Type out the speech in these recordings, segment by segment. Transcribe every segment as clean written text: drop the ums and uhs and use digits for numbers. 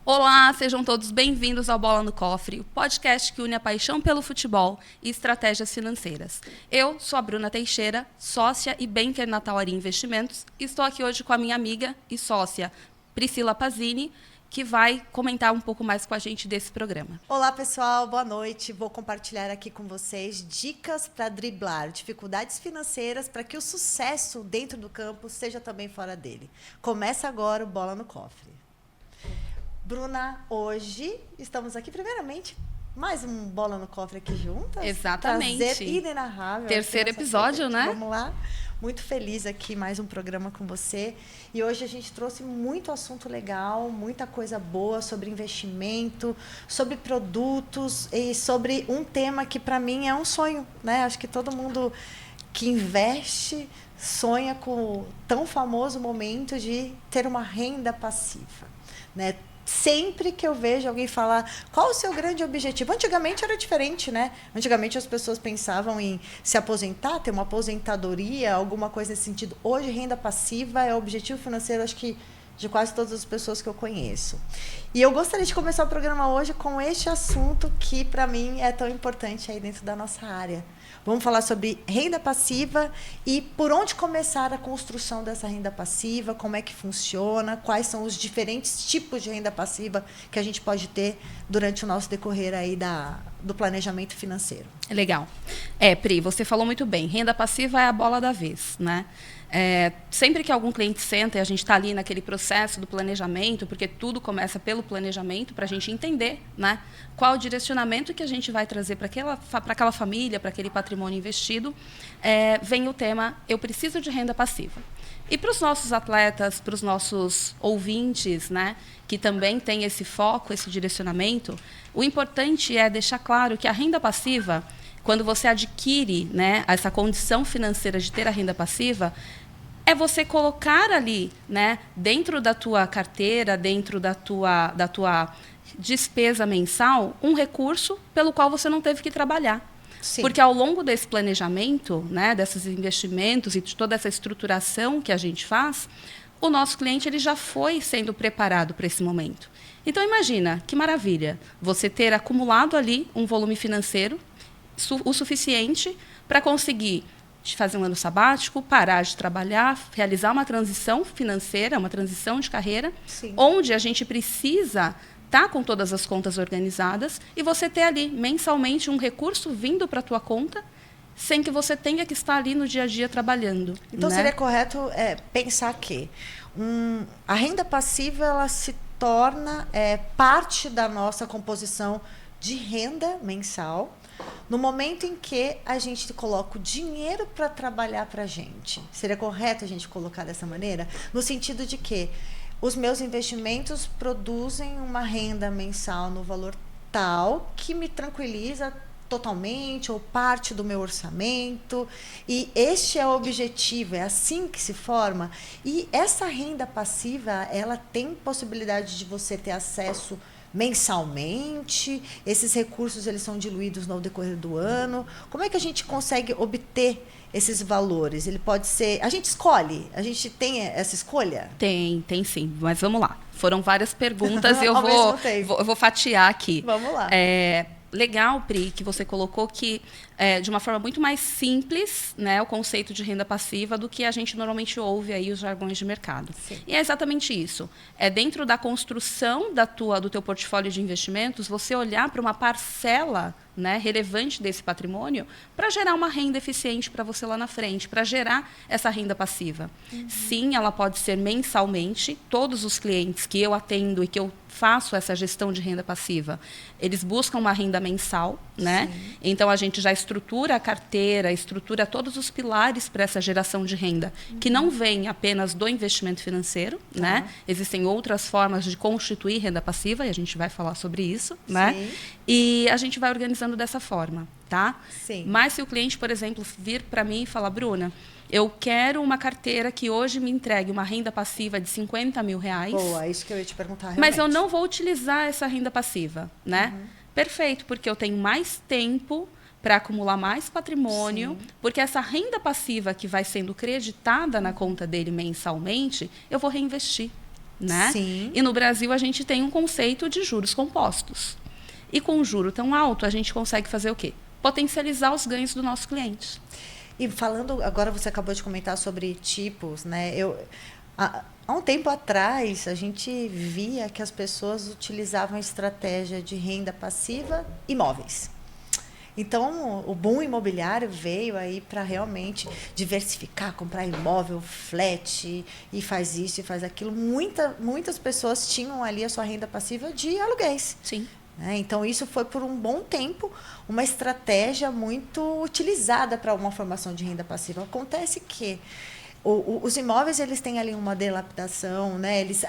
Olá, sejam todos bem-vindos ao Bola no Cofre, o podcast que une a paixão pelo futebol e estratégias financeiras. Eu sou a Bruna Teixeira, sócia e banker na Tauari Investimentos, e estou aqui hoje com a minha amiga e sócia Priscila Pazini, que vai comentar um pouco mais com a gente desse programa. Olá, pessoal, boa noite. Vou compartilhar aqui com vocês dicas para driblar dificuldades financeiras para que o sucesso dentro do campo seja também fora dele. Começa agora o Bola no Cofre. Bruna, hoje estamos aqui, primeiramente, mais um Bola no Cofre aqui juntas. Exatamente. Prazer inenarrável. Terceiro episódio, né? Vamos lá. Muito feliz aqui, mais um programa com você. E hoje a gente trouxe muito assunto legal, muita coisa boa sobre investimento, sobre produtos e sobre um tema que para mim é um sonho, né? Acho que todo mundo que investe sonha com o tão famoso momento de ter uma renda passiva, né? Sempre que eu vejo alguém falar qual o seu grande objetivo. Antigamente era diferente, né? Antigamente as pessoas pensavam em se aposentar, ter uma aposentadoria, alguma coisa nesse sentido. Hoje, renda passiva é o objetivo financeiro, acho que de quase todas as pessoas que eu conheço. E eu gostaria de começar o programa hoje com este assunto que, para mim, é tão importante aí dentro da nossa área. Vamos falar sobre renda passiva e por onde começar a construção dessa renda passiva, como é que funciona, quais são os diferentes tipos de renda passiva que a gente pode ter durante o nosso decorrer aí do planejamento financeiro. Legal. Pri, você falou muito bem. Renda passiva é a bola da vez, né? Sempre que algum cliente senta e a gente está ali naquele processo do planejamento, porque tudo começa pelo planejamento, para a gente entender, né, qual o direcionamento que a gente vai trazer para aquela família, para aquele patrimônio investido, vem o tema, eu preciso de renda passiva. E para os nossos atletas, para os nossos ouvintes, né, que também têm esse foco, esse direcionamento, o importante é deixar claro que a renda passiva, quando você adquire, né, essa condição financeira de ter a renda passiva, é você colocar ali, né, dentro da tua carteira, dentro da tua despesa mensal, um recurso pelo qual você não teve que trabalhar. Sim. Porque ao longo desse planejamento, né, desses investimentos e de toda essa estruturação que a gente faz, o nosso cliente ele já foi sendo preparado para esse momento. Então, imagina, que maravilha, você ter acumulado ali um volume financeiro o suficiente para conseguir fazer um ano sabático, parar de trabalhar, realizar uma transição financeira, uma transição de carreira, sim, onde a gente precisa estar com todas as contas organizadas e você ter ali mensalmente um recurso vindo para a tua conta sem que você tenha que estar ali no dia a dia trabalhando. Então, né? Seria correto pensar que a renda passiva ela se torna parte da nossa composição de renda mensal, no momento em que a gente coloca o dinheiro para trabalhar para a gente. Seria correto a gente colocar dessa maneira? No sentido de que os meus investimentos produzem uma renda mensal no valor tal que me tranquiliza totalmente ou parte do meu orçamento. E este é o objetivo, é assim que se forma. E essa renda passiva, ela tem possibilidade de você ter acesso mensalmente, esses recursos eles são diluídos no decorrer do ano. Como é que a gente consegue obter esses valores? Ele pode ser... A gente escolhe? A gente tem essa escolha? Tem sim. Mas vamos lá. Foram várias perguntas e eu vou fatiar aqui. Vamos lá. Legal, Pri, que você colocou que, de uma forma muito mais simples, né, o conceito de renda passiva do que a gente normalmente ouve aí os jargões de mercado. Sim. E é exatamente isso. É dentro da construção do teu portfólio de investimentos, você olhar para uma parcela, né, relevante desse patrimônio para gerar uma renda eficiente para você lá na frente, para gerar essa renda passiva. Uhum. Sim, ela pode ser mensalmente. Todos os clientes que eu atendo e que eu faço essa gestão de renda passiva, eles buscam uma renda mensal, né? Sim. Então a gente já estrutura a carteira, estrutura todos os pilares para essa geração de renda, que não vem apenas do investimento financeiro, né? Existem outras formas de constituir renda passiva e a gente vai falar sobre isso, né? Sim. E a gente vai organizando dessa forma, tá? Sim. Mas se o cliente, por exemplo, vir para mim e falar, Bruna, eu quero uma carteira que hoje me entregue uma renda passiva de 50 mil reais. Boa, isso que eu ia te perguntar realmente. Mas eu não vou utilizar essa renda passiva, né? Uhum. Perfeito, porque eu tenho mais tempo para acumular mais patrimônio, sim, porque essa renda passiva que vai sendo creditada na conta dele mensalmente, eu vou reinvestir. né? Sim. E no Brasil a gente tem um conceito de juros compostos. E com um juro tão alto, a gente consegue fazer o quê? Potencializar os ganhos do nosso cliente. E falando, agora você acabou de comentar sobre tipos, né? Há um tempo atrás, a gente via que as pessoas utilizavam a estratégia de renda passiva imóveis. Então, o boom imobiliário veio aí para realmente diversificar, comprar imóvel, flat, e faz isso e faz aquilo. Muitas pessoas tinham ali a sua renda passiva de aluguéis. Sim. Então, isso foi por um bom tempo uma estratégia muito utilizada para uma formação de renda passiva. Acontece que os imóveis, eles têm ali uma dilapidação, né? Eles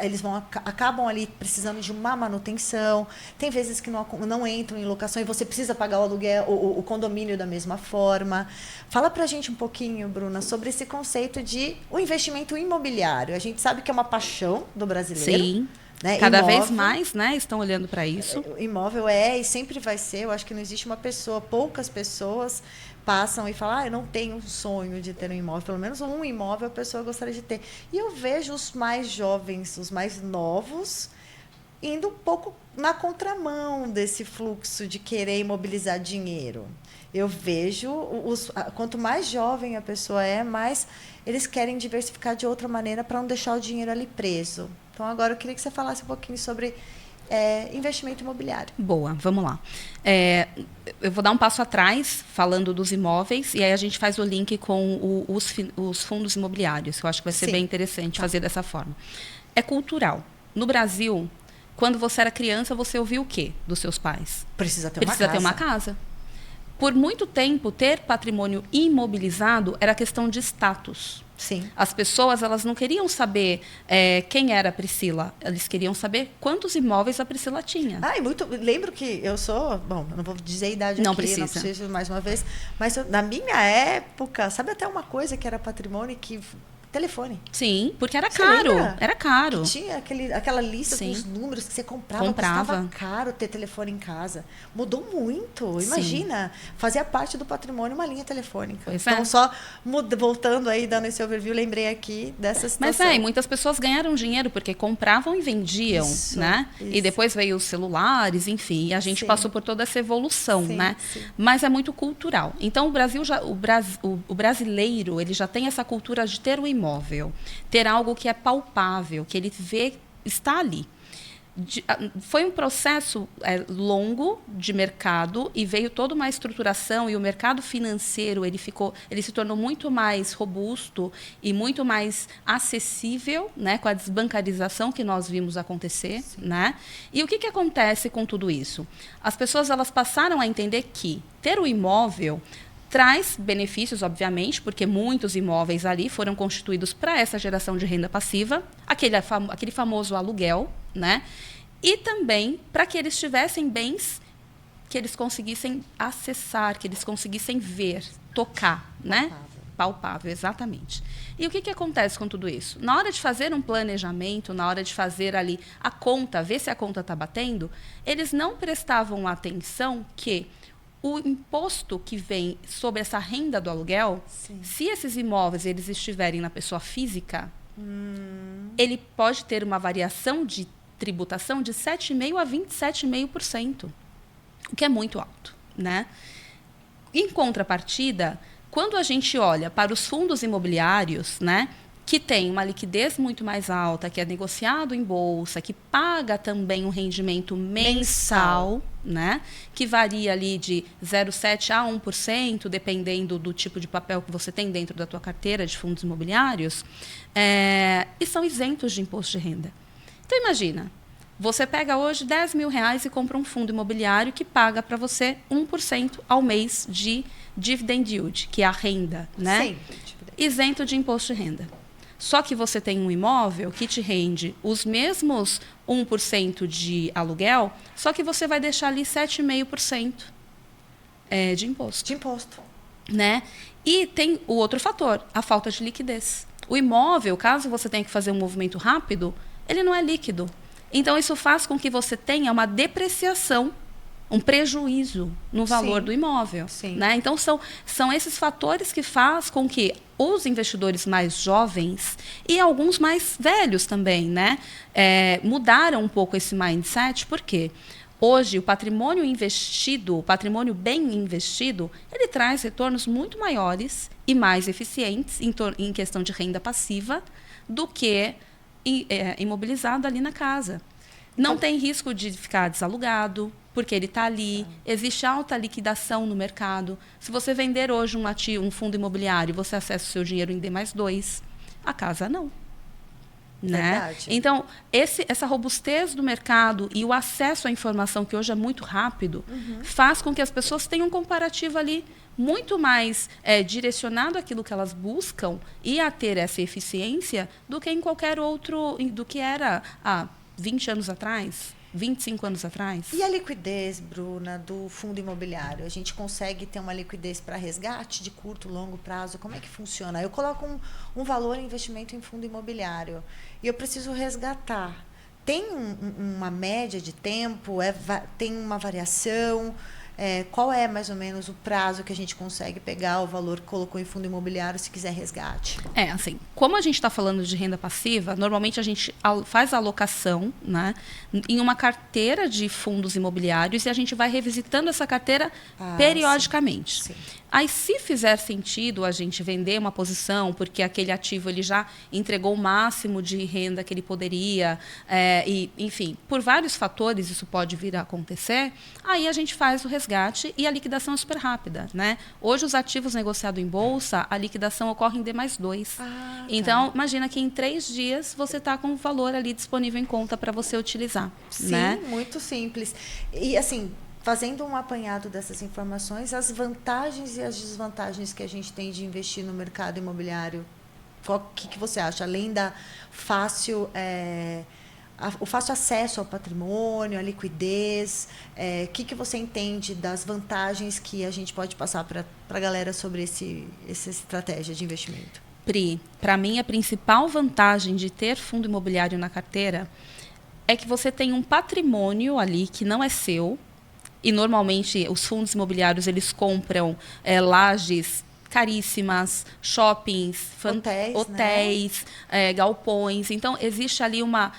acabam ali precisando de uma manutenção. Tem vezes que não entram em locação e você precisa pagar o aluguel, o condomínio da mesma forma. Fala pra gente um pouquinho, Bruna, sobre esse conceito de o investimento imobiliário. A gente sabe que é uma paixão do brasileiro. Sim. Né? Cada Imóvel, vez mais, né, estão olhando para isso. Imóvel e sempre vai ser. Eu acho que não existe uma pessoa, poucas pessoas passam e falam, eu não tenho um sonho de ter um imóvel. Pelo menos um imóvel a pessoa gostaria de ter. E eu vejo os mais jovens, os mais novos, indo um pouco na contramão desse fluxo de querer imobilizar dinheiro. Eu vejo, quanto mais jovem a pessoa é, mais eles querem diversificar de outra maneira para não deixar o dinheiro ali preso. Então, agora eu queria que você falasse um pouquinho sobre investimento imobiliário. Boa, vamos lá. Eu vou dar um passo atrás, falando dos imóveis, e aí a gente faz o link com os fundos imobiliários, que eu acho que vai ser bem interessante fazer dessa forma. É cultural. No Brasil, quando você era criança, você ouviu o quê dos seus pais? Precisa ter uma casa. Por muito tempo, ter patrimônio imobilizado era questão de status. Sim. As pessoas, elas não queriam saber quem era a Priscila. Eles queriam saber quantos imóveis a Priscila tinha. Lembro que eu sou... Bom, eu não vou dizer a idade não aqui, precisa. Não preciso mais uma vez. Mas na minha época, sabe até uma coisa que era patrimônio que... Telefone. Sim, porque era Você caro. lembra? Era caro. Que tinha aquela lista com os números que você comprava. Custava caro ter telefone em casa. Mudou muito. Imagina, fazia parte do patrimônio uma linha telefônica. Pois então, só voltando aí, dando esse overview, lembrei aqui dessa situação. Mas muitas pessoas ganharam dinheiro porque compravam e vendiam, né? Isso. E depois veio os celulares, enfim. E a gente passou por toda essa evolução, né? Sim. Mas é muito cultural. Então, o brasileiro, ele já tem essa cultura de ter um imóvel, ter algo que é palpável, que ele vê, está ali. Foi um processo longo de mercado e veio toda uma estruturação, e o mercado financeiro ele se tornou muito mais robusto e muito mais acessível, né, com a desbancarização que nós vimos acontecer, né? E o que acontece com tudo isso? As pessoas, elas passaram a entender que ter o imóvel traz benefícios, obviamente, porque muitos imóveis ali foram constituídos para essa geração de renda passiva, aquele famoso aluguel, né? E também para que eles tivessem bens que eles conseguissem acessar, que eles conseguissem ver, tocar, né? Palpável, exatamente. E o que acontece com tudo isso? Na hora de fazer um planejamento, na hora de fazer ali a conta, ver se a conta está batendo, eles não prestavam atenção que o imposto que vem sobre essa renda do aluguel, se esses imóveis eles estiverem na pessoa física, ele pode ter uma variação de tributação de 7,5% a 27,5%, o que é muito alto, né? Em contrapartida, quando a gente olha para os fundos imobiliários, né, que tem uma liquidez muito mais alta, que é negociado em bolsa, que paga também um rendimento mensal, né, que varia ali de 0,7% a 1%, dependendo do tipo de papel que você tem dentro da tua carteira de fundos imobiliários, e são isentos de imposto de renda. Então, imagina, você pega hoje R$10.000 e compra um fundo imobiliário que paga para você 1% ao mês de dividend yield, que é a renda, né? Sim. Isento de imposto de renda. Só que você tem um imóvel que te rende os mesmos 1% de aluguel, só que você vai deixar ali 7,5% de imposto. De imposto. Né? E tem o outro fator, a falta de liquidez. O imóvel, caso você tenha que fazer um movimento rápido, ele não é líquido. Então, isso faz com que você tenha uma depreciação um prejuízo no valor Sim. do imóvel. Sim. Né? Então, são esses fatores que fazem com que os investidores mais jovens e alguns mais velhos também, né, mudaram um pouco esse mindset. Por quê? Hoje, o patrimônio investido, o patrimônio bem investido, ele traz retornos muito maiores e mais eficientes em questão de renda passiva do que imobilizado ali na casa. Não tem risco de ficar desalugado, porque ele está ali. Existe alta liquidação no mercado. Se você vender hoje um fundo imobiliário, você acessa o seu dinheiro em D+2. A casa não. Né? Então, essa robustez do mercado e o acesso à informação, que hoje é muito rápido, faz com que as pessoas tenham um comparativo ali muito mais direcionado àquilo que elas buscam e a ter essa eficiência do que em qualquer outro, do que era há 20 anos atrás, 25 anos atrás. E a liquidez, Bruna, do fundo imobiliário? A gente consegue ter uma liquidez para resgate de curto, longo prazo? Como é que funciona? Eu coloco um valor em investimento em fundo imobiliário e eu preciso resgatar. Tem uma média de tempo? Tem uma variação? Qual é mais ou menos o prazo que a gente consegue pegar o valor que colocou em fundo imobiliário se quiser resgate? Assim, como a gente está falando de renda passiva, normalmente a gente faz a alocação, né, em uma carteira de fundos imobiliários e a gente vai revisitando essa carteira periodicamente. Sim. Aí, se fizer sentido a gente vender uma posição, porque aquele ativo ele já entregou o máximo de renda que ele poderia, e, enfim, por vários fatores isso pode vir a acontecer, aí a gente faz o resgate e a liquidação é super rápida. Né? Hoje, os ativos negociados em bolsa, a liquidação ocorre em D+2. Então, imagina que em 3 dias você está com o valor ali disponível em conta para você utilizar. Sim, né? Muito simples. E, assim, fazendo um apanhado dessas informações, as vantagens e as desvantagens que a gente tem de investir no mercado imobiliário, o que você acha? Além da o fácil acesso ao patrimônio, a liquidez, o que você entende das vantagens que a gente pode passar para a galera sobre essa estratégia de investimento? Pri, para mim, a principal vantagem de ter fundo imobiliário na carteira é que você tem um patrimônio ali que não é seu. E, normalmente, os fundos imobiliários eles compram lajes caríssimas, shoppings, hotéis, galpões. Então, existe ali uma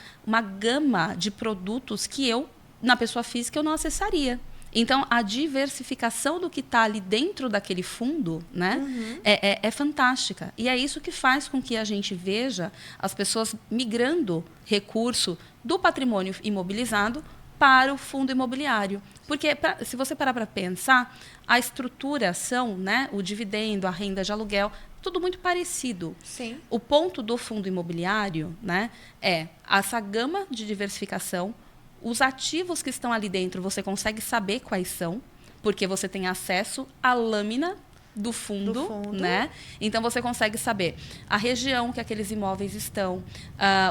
gama de produtos que eu, na pessoa física, eu não acessaria. Então, a diversificação do que está ali dentro daquele fundo, né, é fantástica. E é isso que faz com que a gente veja as pessoas migrando recurso do patrimônio imobilizado para o fundo imobiliário. Porque, se você parar para pensar, a estruturação, né, o dividendo, a renda de aluguel, tudo muito parecido. Sim. O ponto do fundo imobiliário, né, é essa gama de diversificação. Os ativos que estão ali dentro, você consegue saber quais são, porque você tem acesso à lâmina do fundo. Né? Então, você consegue saber a região que aqueles imóveis estão,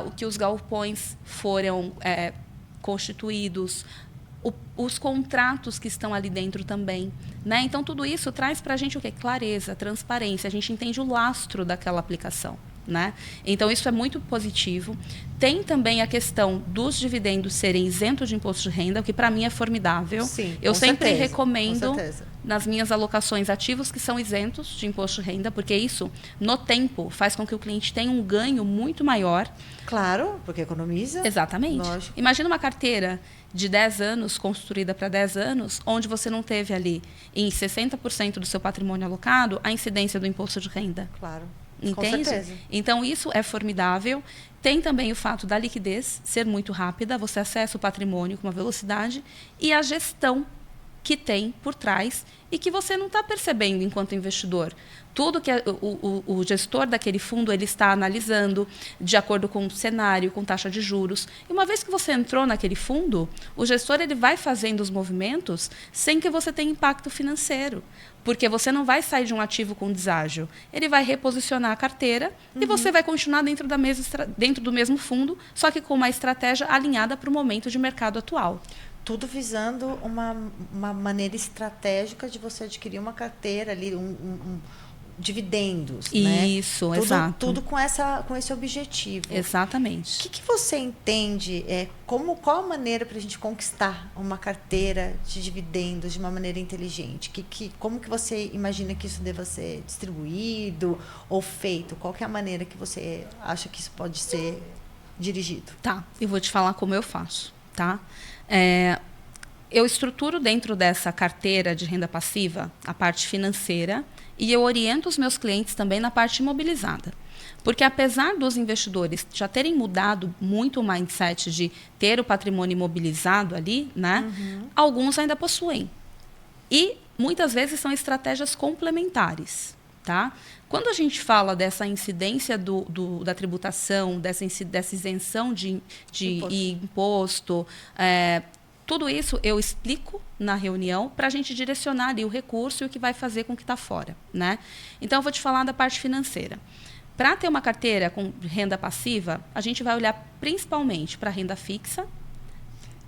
o que os galpões foram constituídos, os contratos que estão ali dentro também. Né? Então, tudo isso traz para a gente o quê? Clareza, transparência. A gente entende o lastro daquela aplicação. Né? Então, isso é muito positivo. Tem também a questão dos dividendos serem isentos de imposto de renda, o que para mim é formidável. Sim, eu sempre certeza, recomendo nas minhas alocações ativos que são isentos de imposto de renda, porque isso, no tempo, faz com que o cliente tenha um ganho muito maior. Claro, porque economiza. Exatamente. Lógico. Imagina uma carteira de 10 anos, construída para 10 anos, onde você não teve ali, em 60% do seu patrimônio alocado, a incidência do imposto de renda. Claro. Entende? Com certeza. Então, isso é formidável. Tem também o fato da liquidez ser muito rápida, você acessa o patrimônio com uma velocidade e a gestão que tem por trás e que você não está percebendo enquanto investidor. Tudo que o gestor daquele fundo ele está analisando de acordo com o cenário, com taxa de juros. E uma vez que você entrou naquele fundo, o gestor ele vai fazendo os movimentos sem que você tenha impacto financeiro. Porque você não vai sair de um ativo com deságio. Ele vai reposicionar a carteira e você vai continuar dentro do mesmo fundo, só que com uma estratégia alinhada para o momento de mercado atual. Tudo visando uma maneira estratégica de você adquirir uma carteira ali, dividendos, Isso, né? exato. Tudo com esse objetivo. Exatamente. O que você entende? Qual a maneira para a gente conquistar uma carteira de dividendos de uma maneira inteligente? Como que você imagina que isso deva ser distribuído ou feito? Qual que é a maneira que você acha que isso pode ser dirigido? Tá, eu vou te falar como eu faço, tá? Eu estruturo dentro dessa carteira de renda passiva a parte financeira e eu oriento os meus clientes também na parte imobilizada. Porque apesar dos investidores já terem mudado muito o mindset de ter o patrimônio imobilizado ali, né? Alguns ainda possuem. E muitas vezes são estratégias complementares. Tá? Quando a gente fala dessa incidência da tributação, dessa isenção de imposto, tudo isso eu explico na reunião para a gente direcionar ali o recurso e o que vai fazer com o que está fora. Né? Então, eu vou te falar da parte financeira. Para ter uma carteira com renda passiva, a gente vai olhar principalmente para a renda fixa.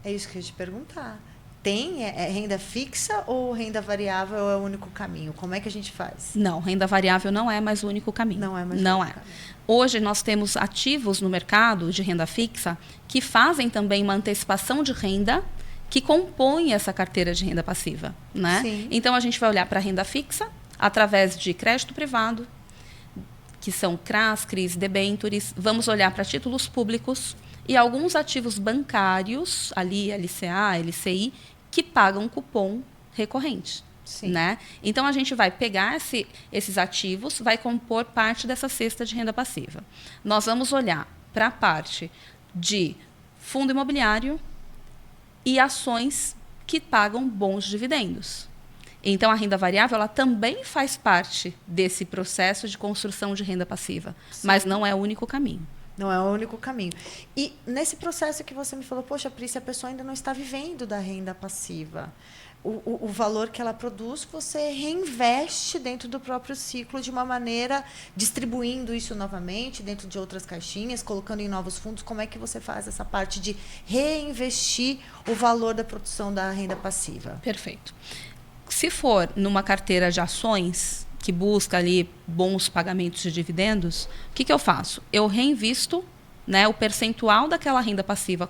É isso que eu ia te perguntar. Tem renda fixa ou renda variável é o único caminho? Como é que a gente faz? Não, renda variável não é mais o único caminho. Não é mais o único caminho. Hoje nós temos ativos no mercado de renda fixa que fazem também uma antecipação de renda que compõe essa carteira de renda passiva. Né? Sim. Então a gente vai olhar para a renda fixa através de crédito privado, que são CRAs, CRIs, debêntures. Vamos olhar para títulos públicos e alguns ativos bancários, ali LCA, LCI, que pagam cupom recorrente. Sim. Né? Então, a gente vai pegar esses ativos, vai compor parte dessa cesta de renda passiva. Nós vamos olhar para a parte de fundo imobiliário e ações que pagam bons dividendos. Então, a renda variável ela também faz parte desse processo de construção de renda passiva, Sim. mas não é o único caminho. Não é o único caminho. E nesse processo que você me falou, poxa, Pri, se a pessoa ainda não está vivendo da renda passiva, o valor que ela produz, você reinveste dentro do próprio ciclo de uma maneira, distribuindo isso novamente dentro de outras caixinhas, colocando em novos fundos. Como é que você faz essa parte de reinvestir o valor da produção da renda passiva? Perfeito. Se for numa carteira de ações que busca ali bons pagamentos de dividendos, o que eu faço? Eu reinvisto, né, o percentual daquela renda passiva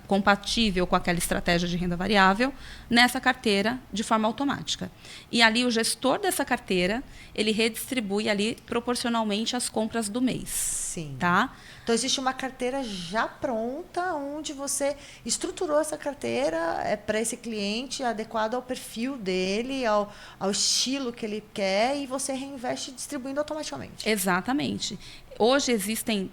compatível com aquela estratégia de renda variável nessa carteira de forma automática. E ali o gestor dessa carteira, ele redistribui ali proporcionalmente às compras do mês. Sim. Tá? Então, existe uma carteira já pronta, onde você estruturou essa carteira para esse cliente, adequado ao perfil dele, ao estilo que ele quer, e você reinveste distribuindo automaticamente. Exatamente. Hoje existem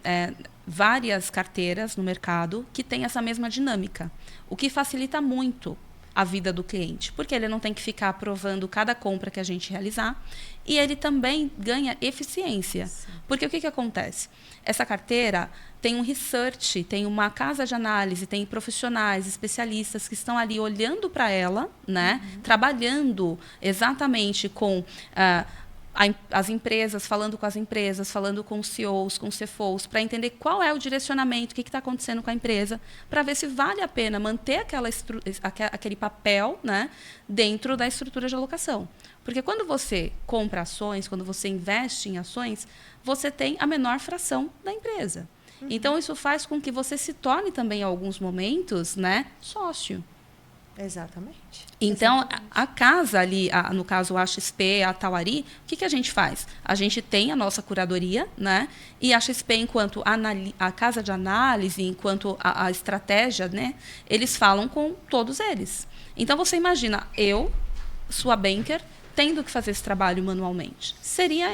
várias carteiras no mercado que têm essa mesma dinâmica, o que facilita muito a vida do cliente, porque ele não tem que ficar aprovando cada compra que a gente realizar, e ele também ganha eficiência. Sim. Porque o que acontece? Essa carteira tem um research, tem uma casa de análise, tem profissionais, especialistas que estão ali olhando para ela, né? Trabalhando exatamente com as empresas, falando com as empresas, falando com os CEOs, com os CFOs, para entender qual é o direcionamento, o que está acontecendo com a empresa, para ver se vale a pena manter aquele papel, né, dentro da estrutura de alocação. Porque quando você compra ações, quando você investe em ações, você tem a menor fração da empresa. Então, isso faz com que você se torne também, em alguns momentos, né, sócio. Exatamente. Então, Exatamente. a casa ali, no caso a XP, a Tauari, o que a gente faz? A gente tem a nossa curadoria, né? E a XP, enquanto a casa de análise, enquanto a estratégia, né? Eles falam com todos eles. Então, você imagina, eu, sua banker, tendo que fazer esse trabalho manualmente. Seria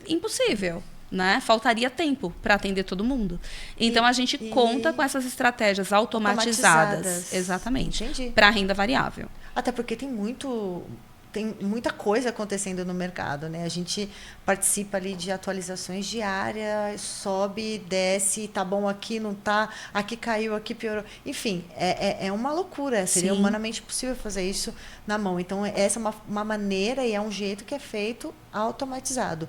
impossível. Né? Faltaria tempo para atender todo mundo. Então, a gente conta com essas estratégias automatizadas. Exatamente. Para a renda variável. Até porque tem muita coisa acontecendo no mercado, né? A gente participa ali de atualizações diárias, sobe, desce, tá bom aqui, não tá, aqui caiu, aqui piorou. Enfim, é uma loucura. Seria humanamente possível fazer isso na mão. Então, essa é uma maneira e é um jeito que é feito automatizado.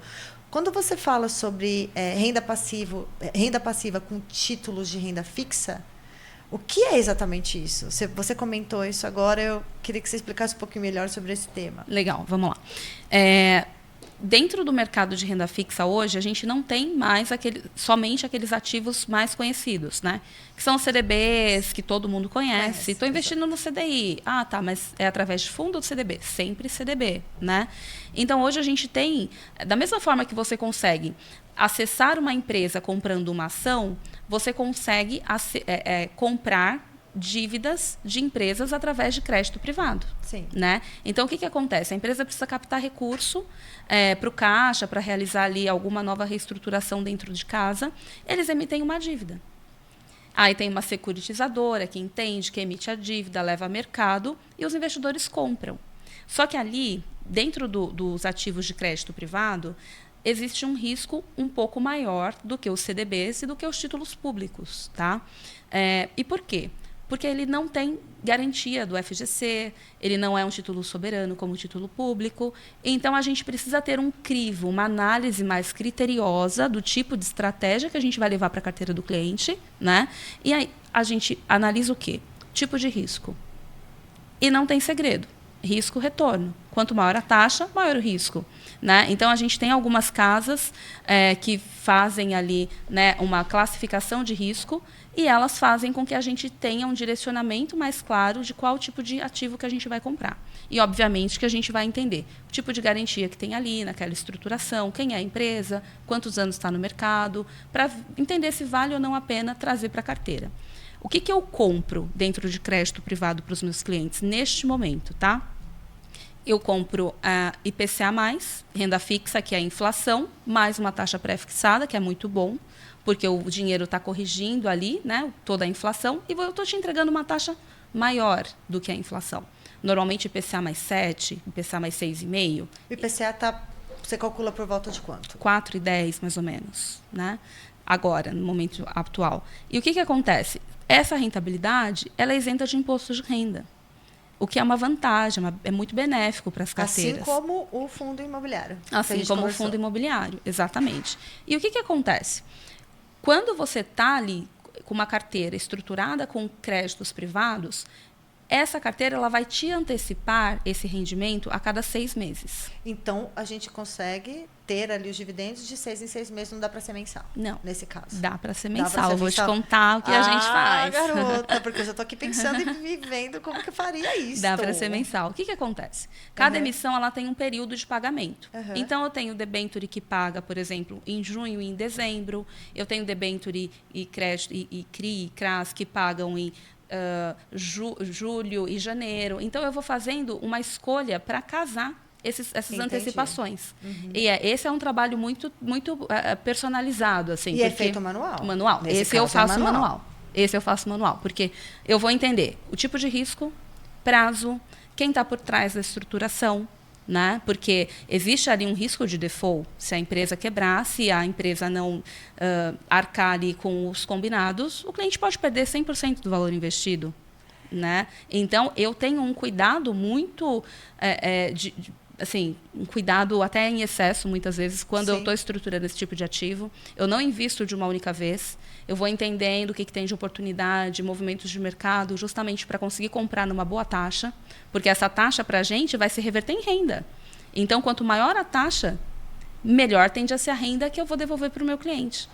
Quando você fala sobre renda passiva com títulos de renda fixa, o que é exatamente isso? Você comentou isso agora, eu queria que você explicasse um pouquinho melhor sobre esse tema. Legal, vamos lá. dentro do mercado de renda fixa hoje, a gente não tem mais somente aqueles ativos mais conhecidos, né? Que são os CDBs, que todo mundo conhece. Estou investindo no CDI. Ah, tá, mas é através de fundo do CDB? Sempre CDB, né? Então, hoje a gente tem, da mesma forma que você consegue acessar uma empresa comprando uma ação, você consegue comprar dívidas de empresas através de crédito privado. Sim. Né? Então, o que acontece? A empresa precisa captar recurso para o caixa, para realizar ali alguma nova reestruturação dentro de casa. Eles emitem uma dívida. Aí tem uma securitizadora que entende, que emite a dívida, leva a mercado e os investidores compram. Só que ali, dentro dos ativos de crédito privado, existe um risco um pouco maior do que os CDBs e do que os títulos públicos. Tá? E por quê? Porque ele não tem garantia do FGC, ele não é um título soberano como título público. Então, a gente precisa ter um crivo, uma análise mais criteriosa do tipo de estratégia que a gente vai levar para a carteira do cliente. Né? E aí, a gente analisa o quê? Tipo de risco. E não tem segredo. Risco-retorno. Quanto maior a taxa, maior o risco. Né? Então, a gente tem algumas casas que fazem ali, né, uma classificação de risco e elas fazem com que a gente tenha um direcionamento mais claro de qual tipo de ativo que a gente vai comprar. E, obviamente, que a gente vai entender o tipo de garantia que tem ali, naquela estruturação, quem é a empresa, quantos anos está no mercado, para entender se vale ou não a pena trazer para a carteira. O que eu compro dentro de crédito privado para os meus clientes neste momento? Tá? Eu compro a IPCA+, renda fixa, que é a inflação, mais uma taxa pré-fixada, que é muito bom, porque o dinheiro está corrigindo ali, né, toda a inflação, e eu estou te entregando uma taxa maior do que a inflação. Normalmente, IPCA mais 7, IPCA mais 6,5. O IPCA você calcula por volta de quanto? 4,10, mais ou menos, né? Agora, no momento atual. E o que acontece? Essa rentabilidade ela é isenta de imposto de renda. O que é uma vantagem, é muito benéfico para as carteiras. Assim como o fundo imobiliário. Assim como o fundo imobiliário, exatamente. E o que acontece? Quando você está ali com uma carteira estruturada com créditos privados, essa carteira ela vai te antecipar esse rendimento a cada 6 meses. Então, a gente consegue ter ali os dividendos de 6 em 6 meses, não dá para ser mensal? Não. Nesse caso? Dá para ser mensal. Eu vou te contar o que a gente faz. Garota, porque eu já estou aqui pensando e vivendo como que eu faria isso. Dá para ser mensal. O que acontece? Cada emissão ela tem um período de pagamento. Então, eu tenho debênture que paga, por exemplo, em junho e em dezembro. Eu tenho debênture e crédito e CRI e CRAS que pagam em julho e janeiro. Então, eu vou fazendo uma escolha para casar essas antecipações. E esse é um trabalho muito personalizado. Assim, e é feito manual? Manual. Esse eu faço manual. Esse eu faço manual. Porque eu vou entender o tipo de risco, prazo, quem está por trás da estruturação. Né? Porque existe ali um risco de default. Se a empresa quebrar, se a empresa não arcar ali com os combinados, o cliente pode perder 100% do valor investido. Né? Então, eu tenho um cuidado muito... assim, um cuidado até em excesso, muitas vezes, quando eu estou estruturando esse tipo de ativo. Eu não invisto de uma única vez. Eu vou entendendo o que tem de oportunidade, movimentos de mercado, justamente para conseguir comprar numa boa taxa, porque essa taxa, para a gente, vai se reverter em renda. Então, quanto maior a taxa, melhor tende a ser a renda que eu vou devolver para o meu cliente.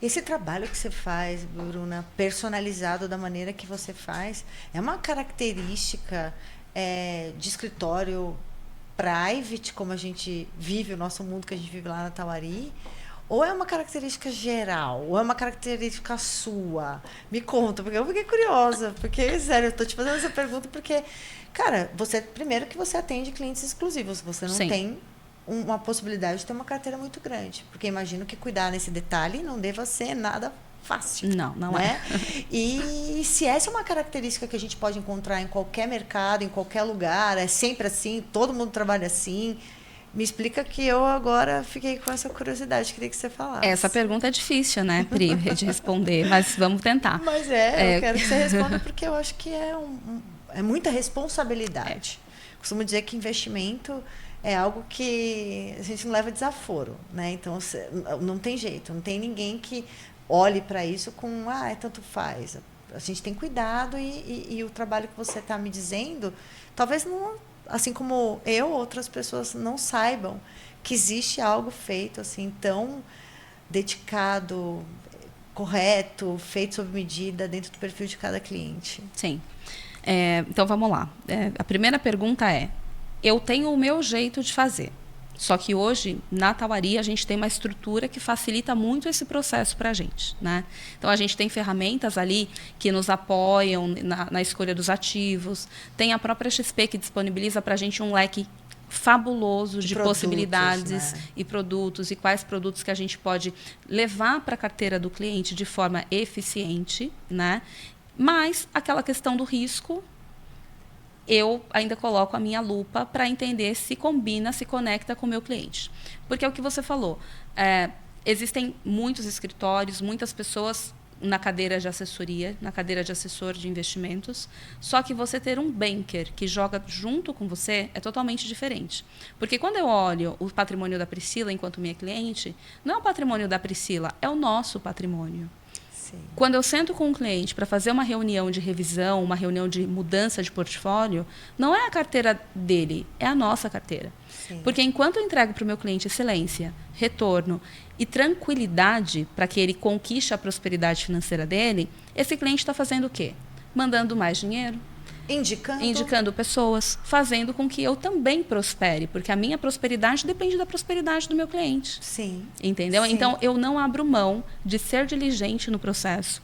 Esse trabalho que você faz, Bruna, personalizado da maneira que você faz, é uma característica de escritório private, como a gente vive, o nosso mundo que a gente vive lá na Tauari, ou é uma característica geral, ou é uma característica sua? Me conta, porque eu fiquei curiosa, porque, sério, eu tô te fazendo essa pergunta porque, cara, primeiro que você atende clientes exclusivos, você não tem uma possibilidade de ter uma carteira muito grande, porque imagino que cuidar nesse detalhe não deva ser nada fácil. Não né? E se essa é uma característica que a gente pode encontrar em qualquer mercado, em qualquer lugar, é sempre assim, todo mundo trabalha assim, me explica, que eu agora fiquei com essa curiosidade, queria que você falasse. Essa pergunta é difícil, né, Pri, de responder, mas vamos tentar. Mas eu quero que você responda, porque eu acho que é muita responsabilidade. Costumo dizer que investimento é algo que a gente não leva desaforo, né? Então, não tem jeito, não tem ninguém que olhe para isso com, tanto faz. A gente tem cuidado e o trabalho que você está me dizendo, talvez não, assim como eu, outras pessoas não saibam que existe algo feito assim tão dedicado, correto, feito sob medida dentro do perfil de cada cliente. Sim. Então, vamos lá. A primeira pergunta é, eu tenho o meu jeito de fazer. Só que hoje, na Tauari, a gente tem uma estrutura que facilita muito esse processo para a gente, né? Então, a gente tem ferramentas ali que nos apoiam na escolha dos ativos. Tem a própria XP que disponibiliza para a gente um leque fabuloso de produtos, possibilidades, né? E produtos, e quais produtos que a gente pode levar para a carteira do cliente de forma eficiente, né? Mas aquela questão do risco, eu ainda coloco a minha lupa para entender se combina, se conecta com o meu cliente. Porque é o que você falou. Existem muitos escritórios, muitas pessoas na cadeira de assessoria, na cadeira de assessor de investimentos, só que você ter um banker que joga junto com você é totalmente diferente. Porque quando eu olho o patrimônio da Priscila enquanto minha cliente, não é o patrimônio da Priscila, é o nosso patrimônio. Sim. Quando eu sento com um cliente para fazer uma reunião de revisão, uma reunião de mudança de portfólio, não é a carteira dele, é a nossa carteira. Sim. Porque enquanto eu entrego para o meu cliente excelência, retorno e tranquilidade para que ele conquiste a prosperidade financeira dele, esse cliente está fazendo o quê? Mandando mais dinheiro, indicando pessoas, fazendo com que eu também prospere, porque a minha prosperidade depende da prosperidade do meu cliente. Sim. Entendeu? Sim. Então, eu não abro mão de ser diligente no processo,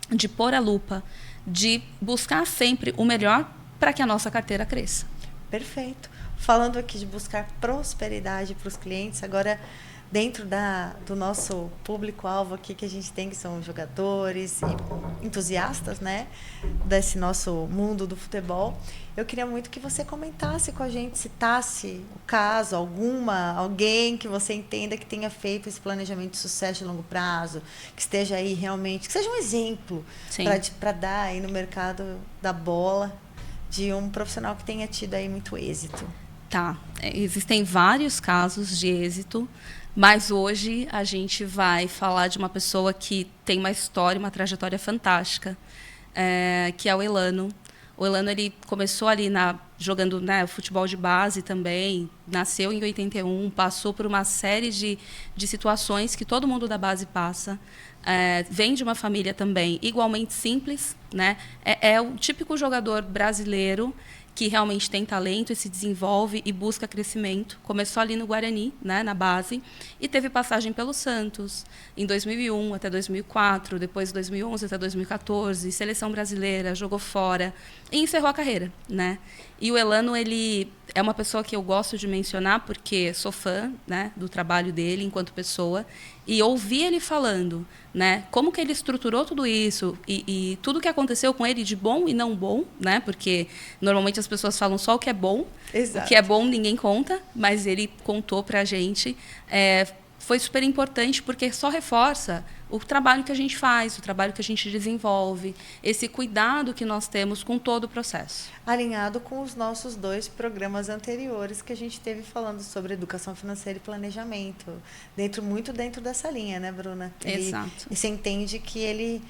de pôr a lupa, de buscar sempre o melhor para que a nossa carteira cresça. Perfeito. Falando aqui de buscar prosperidade para os clientes, agora dentro do nosso público-alvo aqui que a gente tem, que são jogadores e entusiastas, né, desse nosso mundo do futebol, eu queria muito que você comentasse com a gente, citasse o caso, alguém que você entenda que tenha feito esse planejamento de sucesso de longo prazo, que esteja aí realmente, que seja um exemplo para dar aí no mercado da bola de um profissional que tenha tido aí muito êxito. Tá, existem vários casos de êxito, mas hoje a gente vai falar de uma pessoa que tem uma história, uma trajetória fantástica, que é o Elano. O Elano, ele começou ali jogando, né, futebol de base também, nasceu em 81, passou por uma série de situações que todo mundo da base passa. Vem de uma família também igualmente simples, né? É o típico jogador brasileiro que realmente tem talento e se desenvolve e busca crescimento. Começou ali no Guarani, né, na base, e teve passagem pelo Santos, em 2001 até 2004, depois 2011 até 2014, seleção brasileira, jogou fora, e encerrou a carreira, né? E o Elano, ele é uma pessoa que eu gosto de mencionar porque sou fã, né, do trabalho dele enquanto pessoa, e ouvir ele falando, né, como que ele estruturou tudo isso e tudo que aconteceu com ele de bom e não bom, né, porque normalmente as pessoas falam só o que é bom. Exato. O que é bom ninguém conta, mas ele contou para a gente. Foi super importante porque só reforça o trabalho que a gente faz, o trabalho que a gente desenvolve, esse cuidado que nós temos com todo o processo. Alinhado com os nossos 2 programas anteriores que a gente teve falando sobre educação financeira e planejamento. Muito dentro dessa linha, né, Bruna? Exato. E você entende que ele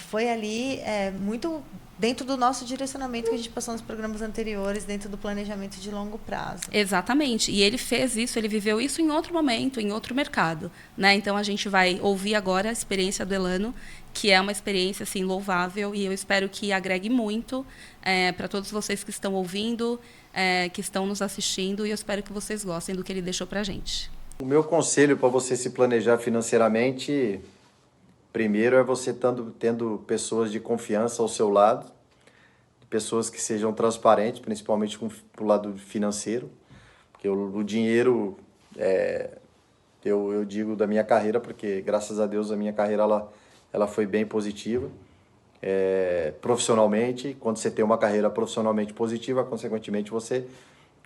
foi ali muito dentro do nosso direcionamento que a gente passou nos programas anteriores, dentro do planejamento de longo prazo. Exatamente. E ele fez isso, ele viveu isso em outro momento, em outro mercado, né? Então, a gente vai ouvir agora a experiência do Elano, que é uma experiência assim, louvável, e eu espero que agregue muito para todos vocês que estão ouvindo, que estão nos assistindo, e eu espero que vocês gostem do que ele deixou para a gente. O meu conselho para você se planejar financeiramente, primeiro é você tendo pessoas de confiança ao seu lado, pessoas que sejam transparentes, principalmente para o lado financeiro, porque o dinheiro, eu digo da minha carreira, porque graças a Deus a minha carreira ela foi bem positiva, profissionalmente. Quando você tem uma carreira profissionalmente positiva, consequentemente você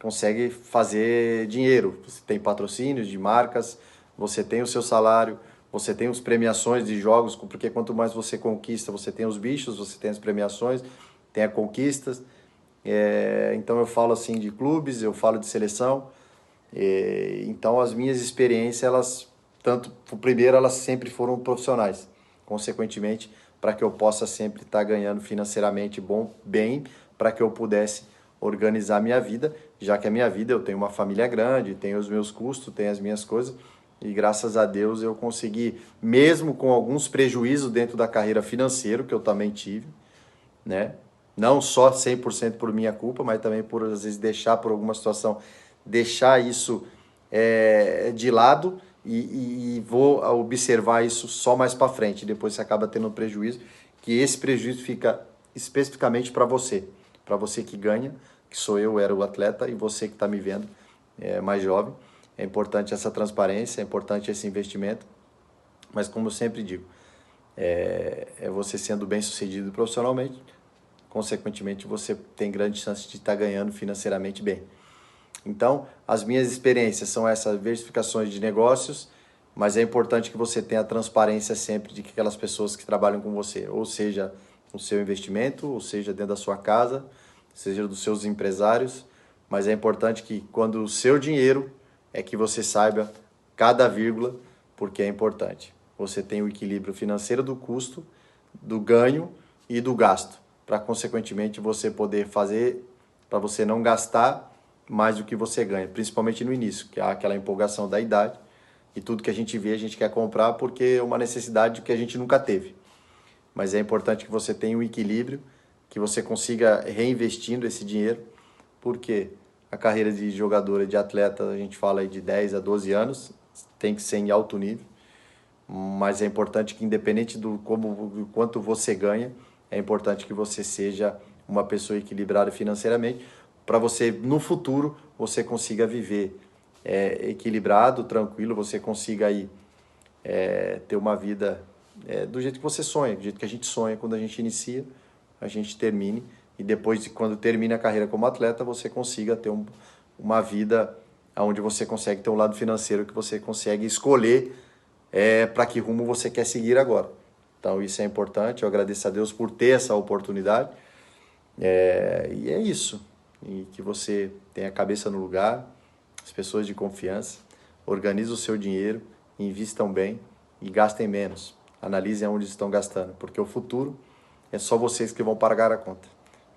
consegue fazer dinheiro, você tem patrocínios de marcas, você tem o seu salário, você tem as premiações de jogos, porque quanto mais você conquista, você tem os bichos, você tem as premiações, tem as conquistas. Então eu falo assim de clubes, eu falo de seleção. Então as minhas experiências, primeiro elas sempre foram profissionais. Consequentemente, para que eu possa sempre estar ganhando financeiramente bem, para que eu pudesse organizar minha vida já que a minha vida, eu tenho uma família grande, tenho os meus custos, tenho as minhas coisas, e graças a Deus eu consegui, mesmo com alguns prejuízos dentro da carreira financeira, que eu também tive, né? Não só 100% por minha culpa, mas também por, às vezes, deixar por alguma situação, deixar isso de lado e vou observar isso só mais para frente. Depois você acaba tendo um prejuízo, que esse prejuízo fica especificamente para você que ganha, que sou eu, era o atleta, e você que está me vendo, mais jovem. É importante essa transparência, é importante esse investimento, mas como eu sempre digo, é você sendo bem sucedido profissionalmente, consequentemente você tem grande chance de estar ganhando financeiramente bem. Então, as minhas experiências são essas diversificações de negócios, mas é importante que você tenha transparência sempre de que aquelas pessoas que trabalham com você, ou seja, no seu investimento, ou seja, dentro da sua casa, seja dos seus empresários, mas é importante que quando o seu dinheiro é que você saiba cada vírgula, porque é importante. Você tem o equilíbrio financeiro do custo, do ganho e do gasto, para consequentemente você poder fazer, para você não gastar mais do que você ganha, principalmente no início, que há aquela empolgação da idade e tudo que a gente vê a gente quer comprar porque é uma necessidade que a gente nunca teve. Mas é importante que você tenha um equilíbrio, que você consiga reinvestindo esse dinheiro, porque a carreira de jogadora, de atleta, a gente fala aí de 10 a 12 anos, tem que ser em alto nível, mas é importante que independente do quanto você ganha, é importante que você seja uma pessoa equilibrada financeiramente, para você, no futuro, você consiga viver equilibrado, tranquilo, você consiga aí, ter uma vida do jeito que você sonha, do jeito que a gente sonha quando a gente inicia, a gente termine, e depois, quando termina a carreira como atleta, você consiga ter uma vida onde você consegue ter um lado financeiro que você consegue escolher para que rumo você quer seguir agora. Então, isso é importante, eu agradeço a Deus por ter essa oportunidade, e é isso. E que você tenha a cabeça no lugar, as pessoas de confiança, organize o seu dinheiro, invistam bem e gastem menos. Analisem onde estão gastando, porque o futuro é só vocês que vão pagar a conta.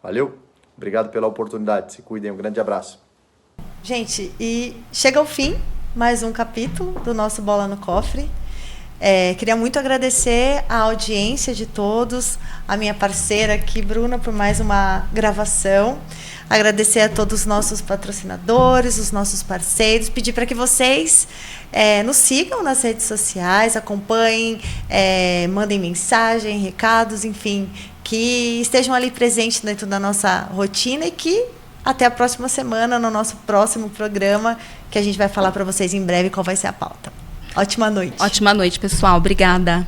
Valeu? Obrigado pela oportunidade. Se cuidem. Um grande abraço. Gente, e chega ao fim mais um capítulo do nosso Bola no Cofre. Queria muito agradecer a audiência de todos, a minha parceira aqui, Bruna, por mais uma gravação. Agradecer a todos os nossos patrocinadores, os nossos parceiros. Pedir para que vocês nos sigam nas redes sociais, acompanhem, mandem mensagem, recados, enfim, que estejam ali presentes dentro da nossa rotina e que até a próxima semana, no nosso próximo programa, que a gente vai falar para vocês em breve qual vai ser a pauta. Ótima noite. Ótima noite, pessoal. Obrigada.